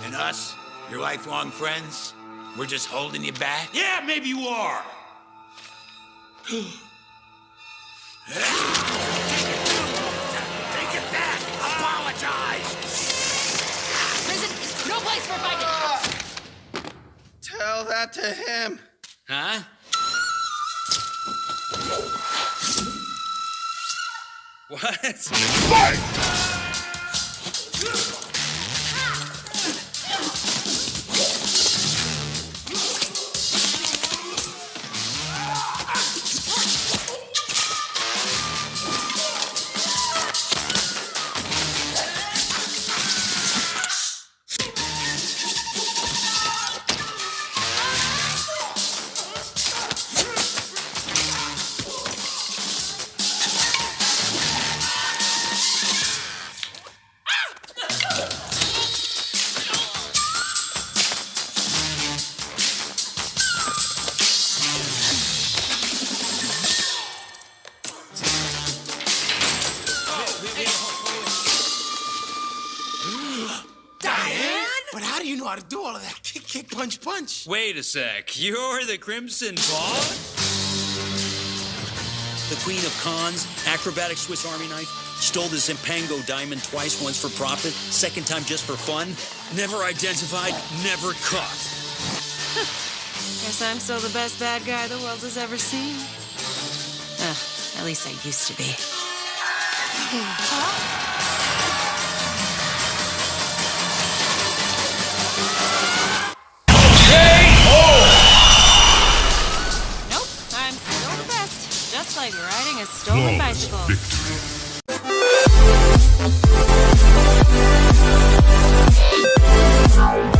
And us, your lifelong friends, we're just holding you back? Yeah, maybe you are. Take it back! Apologize! Prison is no place for fighting! Tell that to him. Huh? What? Fight! Diane? But how do you know how to do all of that? Kick, kick, punch, punch. Wait a sec. You're the Crimson Paw? The Queen of Cons, acrobatic Swiss Army knife, stole the Zimpango diamond twice, once for profit, second time just for fun. Never identified, never caught. Guess I'm still the best bad guy the world has ever seen. At least I used to be. Nope, I'm still the best. Just like riding a stolen bicycle. Victory.